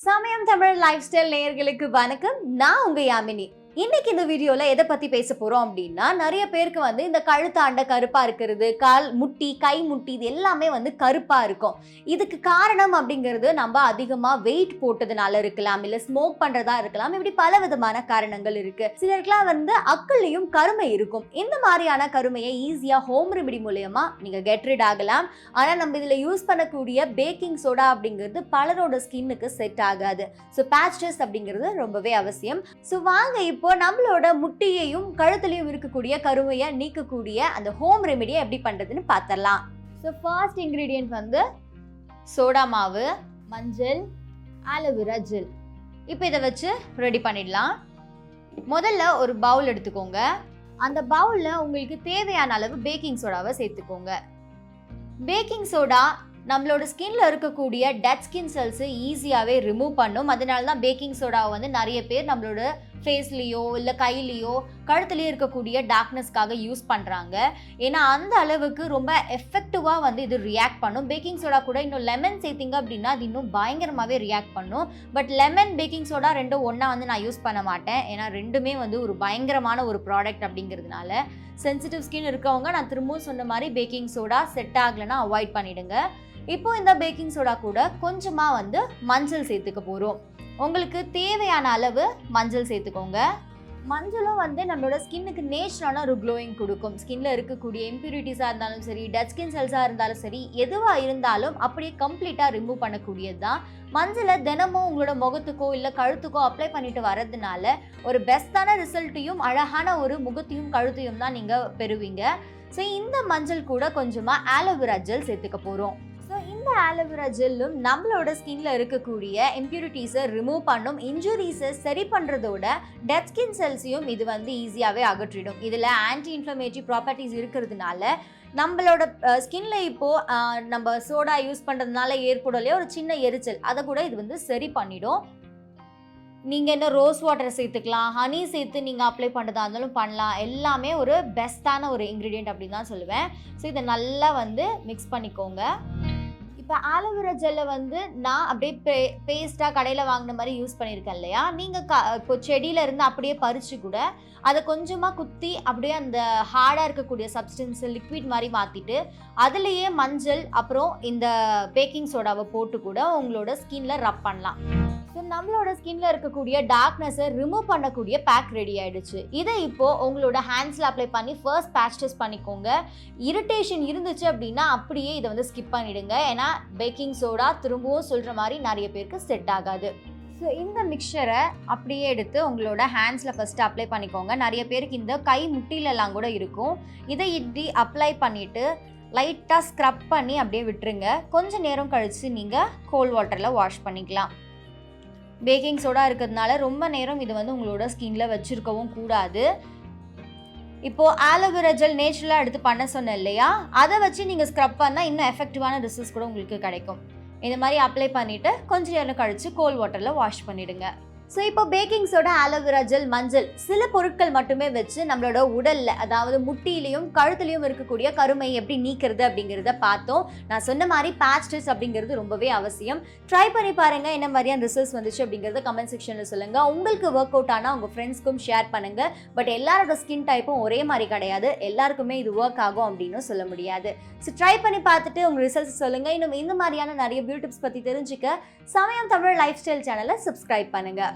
சமயம் Tamil life style நேயர்களுக்கு வணக்கம். நான் உங்க யாமினி. இன்னைக்கு இந்த வீடியோல எதை பத்தி பேச போறோம் அப்படின்னா, நிறைய பேருக்கு இந்த கழுத்தாண்ட கருப்பா இருக்கிறது, கால் முட்டி, கை முட்டி, இது எல்லாமே கருப்பா இருக்கும். இதுக்கு காரணம் அப்படிங்கிறது நம்ம அதிகமா வெயிட் போட்டதுனால இருக்கலாம், இல்ல ஸ்மோக் பண்றதா இருக்கலாம். இப்படி பல விதமான காரணங்கள் இருக்கு. சிலருக்குலாம் அக்கல்லையும் கருமை இருக்கும். இந்த மாதிரியான கருமையை ஈஸியா ஹோம் ரெமெடி மூலமா நீங்க கெட் ரிட் ஆகலாம். ஆனா நம்ம இதுல யூஸ் பண்ணக்கூடிய பேக்கிங் சோடா அப்படிங்கிறது பலரோட ஸ்கின்னுக்கு செட் ஆகாது. ஸோ பேட்ச் டெஸ்ட் அப்படிங்கிறது ரொம்பவே அவசியம். ஸோ வாங்க இப்போ நம்மளோட முட்டியையும் கழுத்துலையும் இருக்கக்கூடிய கருமையை நீக்கக்கூடிய அந்த ஹோம் ரெமெடியை எப்படி பண்றதுன்னு பார்த்தரலாம். ஸோ ஃபர்ஸ்ட் இன்கிரீடியன்ட் சோடா மாவு, மஞ்சள், ஆலோவேரா ஜெல். இப்போ இதை வச்சு ரெடி பண்ணிடலாம். முதல்ல ஒரு பவுல் எடுத்துக்கோங்க. அந்த பவுலில் உங்களுக்கு தேவையான அளவு பேக்கிங் சோடாவை சேர்த்துக்கோங்க. பேக்கிங் சோடா நம்மளோட ஸ்கின்ல இருக்கக்கூடிய டெட் ஸ்கின் செல்ஸை ஈஸியாகவே ரிமூவ் பண்ணும். அதனால தான் பேக்கிங் சோடாவை நிறைய பேர் நம்மளோட ஃபேஸ்லேயோ இல்லை கையிலையோ கழுத்துலேயோ இருக்கக்கூடிய டார்க்னஸ்க்காக யூஸ் பண்ணுறாங்க. ஏன்னா அந்த அளவுக்கு ரொம்ப எஃபெக்டிவாக இது ரியாக்ட் பண்ணும். பேக்கிங் சோடா கூட இன்னும் லெமன் சேர்த்திங்க அப்படின்னா அது இன்னும் பயங்கரமாகவே ரியாக்ட் பண்ணும். பட் லெமன், பேக்கிங் சோடா ரெண்டும் ஒன்றா நான் யூஸ் பண்ண மாட்டேன். ஏன்னா ரெண்டுமே ஒரு பயங்கரமான ஒரு ப்ராடக்ட் அப்படிங்கிறதுனால சென்சிட்டிவ் ஸ்கின் இருக்கவங்க நான் திரும்பவும் சொன்ன மாதிரி பேக்கிங் சோடா செட் ஆகலைன்னா அவாய்ட் பண்ணிடுங்க. இப்போ இந்த பேக்கிங் சோடா கூட கொஞ்சமாக மஞ்சள் சேர்த்துக்க போகிறோம். உங்களுக்கு தேவையான அளவு மஞ்சள் சேர்த்துக்கோங்க. மஞ்சளும் நம்மளோட ஸ்கின்னுக்கு நேச்சுரலான ஒரு க்ளோயிங் கொடுக்கும். ஸ்கின்ல இருக்கக்கூடிய இம்பியூரிட்டிஸாக இருந்தாலும் சரி, டெட் ஸ்கின் செல்ஸாக இருந்தாலும் சரி, எதுவாக இருந்தாலும் அப்படியே கம்ப்ளீட்டாக ரிமூவ் பண்ணக்கூடியது தான். மஞ்சளை தினமும் உங்களோட முகத்துக்கோ இல்லை கழுத்துக்கோ அப்ளை பண்ணிட்டு வர்றதுனால ஒரு பெஸ்ட்டான ரிசல்ட்டையும் அழகான ஒரு முகத்தையும் கழுத்தையும் தான் நீங்கள் பெறுவீங்க. ஸோ இந்த மஞ்சள் கூட கொஞ்சமாக ஆலோவேரா ஜெல் சேர்த்துக்க போகிறோம். ஸோ இந்த ஆலோவேரா ஜெல்லும் நம்மளோட ஸ்கின்ல இருக்கக்கூடிய இம்பியூரிட்டிஸை ரிமூவ் பண்ணும். இன்ஜுரிஸை சரி பண்ணுறதோட டெட் ஸ்கின் செல்ஸையும் இது ஈஸியாகவே அகற்றிடும். இதில் ஆன்டி இன்ஃப்ளமேட்டரி ப்ராப்பர்ட்டிஸ் இருக்கிறதுனால நம்மளோட ஸ்கின்ல இப்போது நம்ம சோடா யூஸ் பண்ணுறதுனால ஏற்படலையே ஒரு சின்ன எரிச்சல், அதை கூட இது சரி பண்ணிடும். நீங்கள் என்ன ரோஸ் வாட்டர் சேர்த்துக்கலாம், ஹனி சேர்த்து நீங்கள் அப்ளை பண்ணுறதா இருந்தாலும் பண்ணலாம். எல்லாமே ஒரு பெஸ்ட்டான ஒரு இன்க்ரீடியன்ட் அப்படின்னு தான் சொல்லுவேன். ஸோ இதை நல்லா மிக்ஸ் பண்ணிக்கோங்க. இப்போ ஆலோவேரா ஜெல்லை நான் அப்படியே பேஸ்ட்டாக கடையில் வாங்கின மாதிரி யூஸ் பண்ணியிருக்கேன் இல்லையா, நீங்கள் இப்போ செடியிலேருந்து அப்படியே பறித்து கூட அதை கொஞ்சமாக குத்தி அப்படியே அந்த ஹார்டாக இருக்கக்கூடிய சப்ஸ்டன்ஸை லிக்விட் மாதிரி மாற்றிட்டு அதுலேயே மஞ்சள் அப்புறம் இந்த பேக்கிங் சோடாவை போட்டு கூட உங்களோட ஸ்கின்ல ரப் பண்ணலாம். ஸோ நம்மளோட ஸ்கின்ல இருக்கக்கூடிய டார்க்னஸை ரிமூவ் பண்ணக்கூடிய பேக் ரெடி ஆயிடுச்சு. இதை இப்போ உங்களோட ஹேண்ட்ஸில் அப்ளை பண்ணி ஃபர்ஸ்ட் பேட்ச் டெஸ்ட் பண்ணிக்கோங்க. இரிட்டேஷன் இருந்துச்சு அப்படின்னா அப்படியே இதை ஸ்கிப் பண்ணிடுங்க. ஏன்னா பேக்கிங் சோடா திரும்பவும் சொல்கிற மாதிரி நிறைய பேருக்கு செட் ஆகாது. ஸோ இந்த மிக்சரை அப்படியே எடுத்து உங்களோட ஹேண்ட்ஸில் ஃபஸ்ட்டு அப்ளை பண்ணிக்கோங்க. நிறைய பேருக்கு இந்த கை முட்டிலெல்லாம் கூட இருக்கும். இதை இப்படி அப்ளை பண்ணிவிட்டு லைட்டாக ஸ்க்ரப் பண்ணி அப்படியே விட்டுருங்க. கொஞ்சம் நேரம் கழித்து நீங்கள் கோல்ட் வாட்டரில் வாஷ் பண்ணிக்கலாம். பேக்கிங் சோடா இருக்கிறதுனால ரொம்ப நேரம் இது உங்களோட ஸ்கின்ல வச்சிருக்கவும் கூடாது. இப்போது ஆலோவேரா ஜெல் நேச்சுரலாக எடுத்து பண்ண சொன்னேன் இல்லையா, அதை வச்சு நீங்கள் ஸ்க்ரப் பண்ணால் இன்னும் எஃபெக்டிவான ரிசல்ட்ஸ் கூட உங்களுக்கு கிடைக்கும். இந்த மாதிரி அப்ளை பண்ணிவிட்டு கொஞ்சம் நேரம் கழித்து கோல்ட் வாட்டரில் வாஷ் பண்ணிவிடுங்க. ஸோ இப்போ பேக்கிங் சோடா, ஆலோவேரா ஜெல், மஞ்சள் சில பொருட்கள் மட்டுமே வச்சு நம்மளோட உடலில், அதாவது முட்டிலையும் கழுத்துலையும் இருக்கக்கூடிய கருமை எப்படி நீக்கிறது அப்படிங்கிறத பார்த்தோம். நான் சொன்ன மாதிரி பேட்ச் டெஸ்ட் அப்படிங்கிறது ரொம்பவே அவசியம். ட்ரை பண்ணி பாருங்கள். என்ன மாதிரியான ரிசல்ட்ஸ் வந்துச்சு அப்படிங்கிறத கமெண்ட் செக்ஷனில் சொல்லுங்கள். உங்களுக்கு ஒர்க் அவுட் ஆனால் உங்கள் ஃப்ரெண்ட்ஸ்க்கும் ஷேர் பண்ணுங்கள். பட் எல்லாரோட ஸ்கின் டைப்பும் ஒரே மாதிரி கிடையாது. எல்லாருக்குமே இது ஒர்க் ஆகும் அப்படின்னு சொல்ல முடியாது. ஸோ ட்ரை பண்ணி பார்த்துட்டு உங்கள் ரிசல்ட்ஸ் சொல்லுங்கள். இன்னும் இந்த மாதிரியான நிறைய பியூட்டி டிப்ஸ் பற்றி தெரிஞ்சுக்க சமயம் தமிழ் லைஃப் ஸ்டைல் சேனலை சப்ஸ்கிரைப் பண்ணுங்கள்.